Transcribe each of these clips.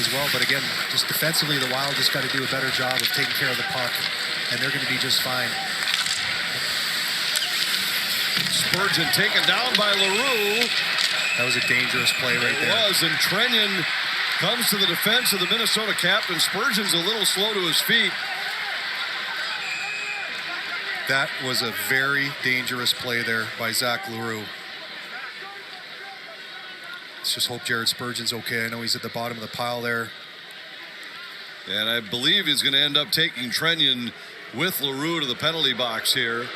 as well. But again, just defensively, the Wild just got to do a better job of taking care of the puck, and they're going to be just fine. Spurgeon taken down by LaRue. That was a dangerous play right there. It was, and Trenyon comes to the defense of the Minnesota captain. Spurgeon's a little slow to his feet. That was a very dangerous play there by Zach LaRue. Let's just hope Jared Spurgeon's okay. I know he's at the bottom of the pile there. And I believe he's going to end up taking Trenyon with LaRue to the penalty box here.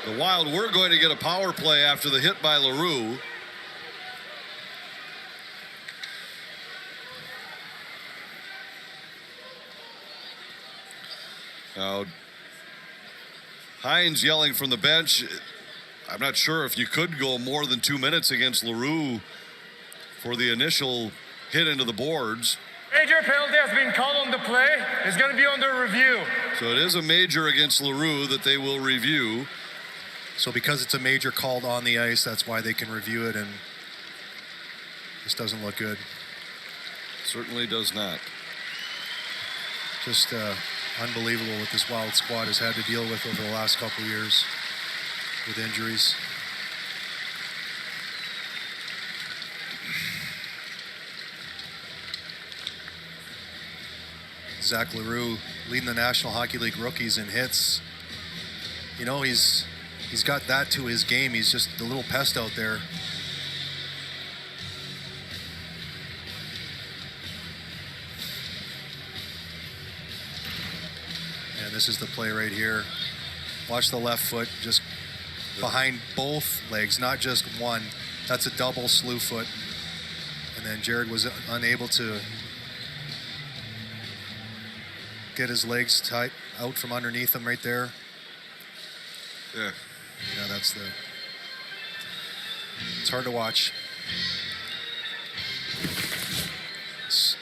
The Wild were going to get a power play after the hit by LaRue. Now, Hines yelling from the bench. I'm not sure if you could go more than 2 minutes against LaRue for the initial hit into the boards. Major penalty has been called on the play. It's going to be under review. So it is a major against LaRue that they will review. So because it's a major called on the ice, that's why they can review it, and this doesn't look good. Certainly does not. Just unbelievable what this Wild squad has had to deal with over the last couple of years with injuries. Zach LaRue leading the National Hockey League rookies in hits. You know, he's got that to his game. He's just a little pest out there. And this is the play right here. Watch the left foot just behind both legs, not just one. That's a double Slewfoot. And then Jared was unable to get his legs tight out from underneath him right there. Yeah. Yeah, it's hard to watch. It's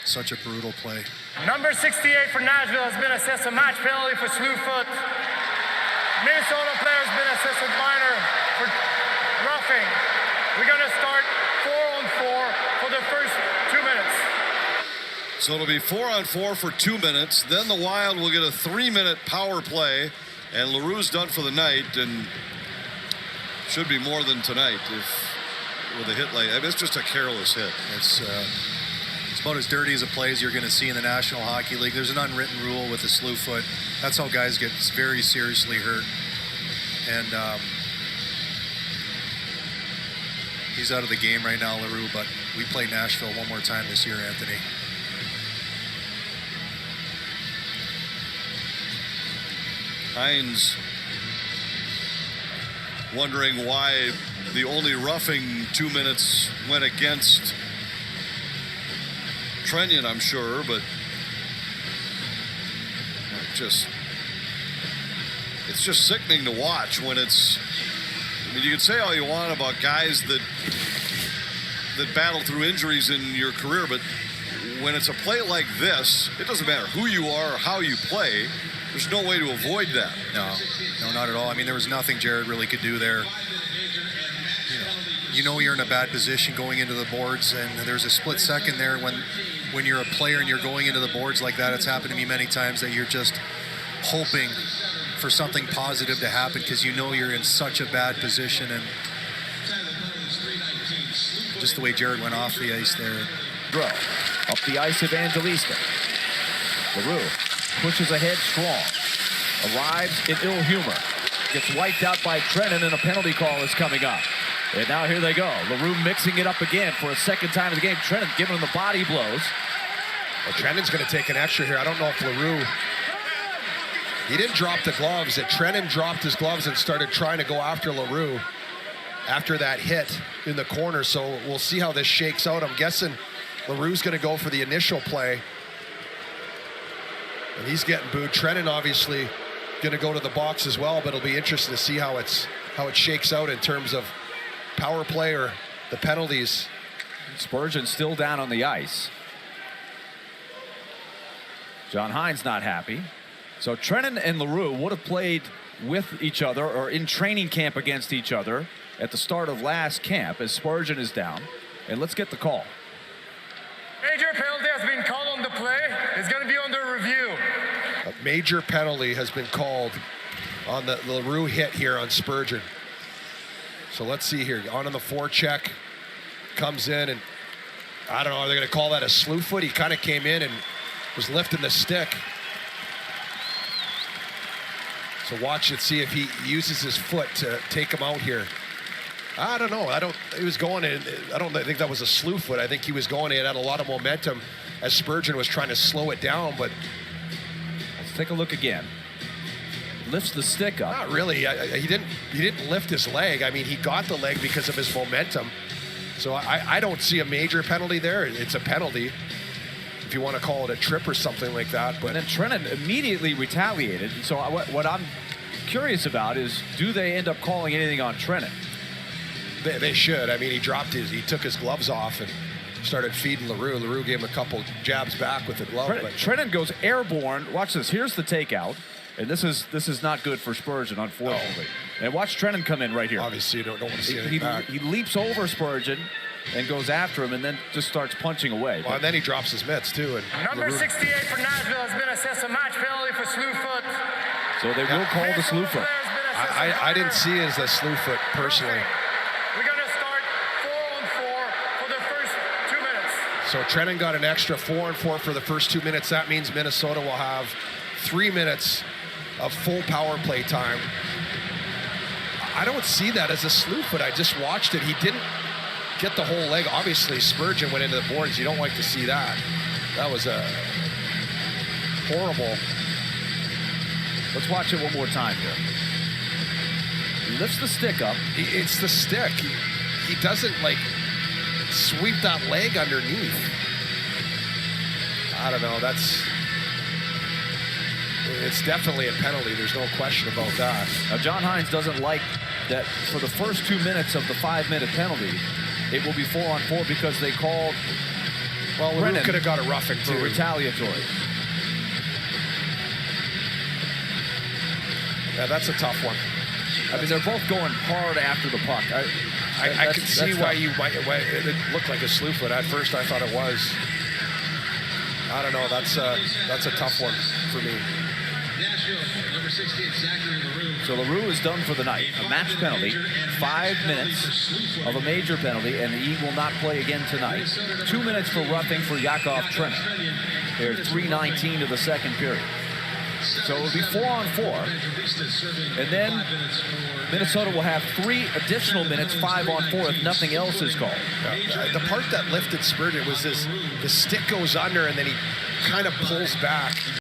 such a brutal play. Number 68 for Nashville has been assessed a match penalty for Slewfoot. Minnesota player has been assessed a minor for roughing. We're going to start 4-on-4 for the first 2 minutes. So it'll be 4-on-4 for 2 minutes. Then the Wild will get a 3-minute power play. And LaRue's done for the night, and should be more than tonight with a hit like that. It's just a careless hit. It's about as dirty as a play as you're going to see in the National Hockey League. There's an unwritten rule with the Slewfoot. That's how guys get very seriously hurt. And he's out of the game right now, LaRue, but we play Nashville one more time this year, Anthony. Hines wondering why the only roughing 2 minutes went against Trenyon, I'm sure, but it's just sickening to watch when it's, I mean, you can say all you want about guys that battle through injuries in your career, but when it's a play like this, it doesn't matter who you are or how you play. There's no way to avoid that. No, not at all. I mean, there was nothing Jared really could do there. You know you're in a bad position going into the boards, and there's a split second there when you're a player and you're going into the boards like that. It's happened to me many times that you're just hoping for something positive to happen because you know you're in such a bad position, and just the way Jared went off the ice there. Throw up the ice, Evangelista. LaRue pushes ahead strong, arrives in ill humor, gets wiped out by Trennon, and a penalty call is coming up. And now here they go. LaRue mixing it up again for a second time in the game. Trennon giving him the body blows. Well, Trennon's going to take an extra here. I don't know if LaRue, he didn't drop the gloves. That Trennon dropped his gloves and started trying to go after LaRue after that hit in the corner. So we'll see how this shakes out. I'm guessing LaRue's going to go for the initial play. And he's getting booed. Trennon obviously going to go to the box as well, but it'll be interesting to see how it shakes out in terms of power play or the penalties. Spurgeon still down on the ice. John Hines not happy. So Trennon and LaRue would have played with each other or in training camp against each other at the start of last camp as Spurgeon is down. And let's get the call. Major penalty has been called on the play. It's going to be under review. A major penalty has been called on the LaRue hit here on Spurgeon. So let's see here. On the forecheck, comes in, and I don't know, are they going to call that a Slewfoot? He kind of came in and was lifting the stick. So watch it, see if he uses his foot to take him out here. I don't know. He was going in. I don't think that was a Slewfoot. I think he was going in. It had a lot of momentum as Spurgeon was trying to slow it down, but Let's take a look again. Lifts the stick up. not really. He didn't lift his leg. I mean, he got the leg because of his momentum. So I don't see a major penalty there. It's a penalty, if you want to call it a trip or something like that. But And then Trennan immediately retaliated. So what I'm curious about is, do they end up calling anything on Trennan? they should. I mean, he took his gloves off and started feeding LaRue. LaRue gave him a couple jabs back with the glove. But Trennan goes airborne. Watch this. Here's the takeout. And this is not good for Spurgeon, unfortunately. And watch Trennan come in right here. obviously, you don't want to see anything back. He leaps over Spurgeon and goes after him, and then just starts punching away. Well, and then he drops his mitts, too. And Number LaRue- 68 for Nashville has been assessed a match penalty for Slewfoot. So they will call the Slewfoot. I didn't see it as a Slewfoot, personally. We're going to start 4-on-4 for the first 2 minutes. So Trennan got an extra 4-on-4 for the first 2 minutes. That means Minnesota will have 3 minutes of full power play time. I don't see that as a Slewfoot. I just watched it. He didn't get the whole leg. Obviously, Spurgeon went into the boards. You don't like to see that. That was a horrible. Let's watch it one more time here. He lifts the stick up. It's the stick. He doesn't, like, sweep that leg underneath. I don't know. It's definitely a penalty. There's no question about that. Now, John Hines doesn't like that for the first 2 minutes of the 5-minute penalty, it will be 4-on-4 because they called Well, LaRue Brennan could have got a roughing, for too. retaliatory. Yeah, that's a tough one. I mean, they're both going hard after the puck. I can see why it looked like a Slewfoot. At first, I thought it was. I don't know. That's a tough one for me. Nashville, number 68, Zachary LaRue. So LaRue is done for the night. A match penalty, 5 minutes of a major penalty, and he will not play again tonight. 2 minutes for roughing for Yakov Trennan. They're 3:19 of the second period. So it will be 4-on-4. And then Minnesota will have 3 additional minutes, 5-on-4, if nothing else is called. The part that lifted Spurgeon was the stick goes under and then he kind of pulls back.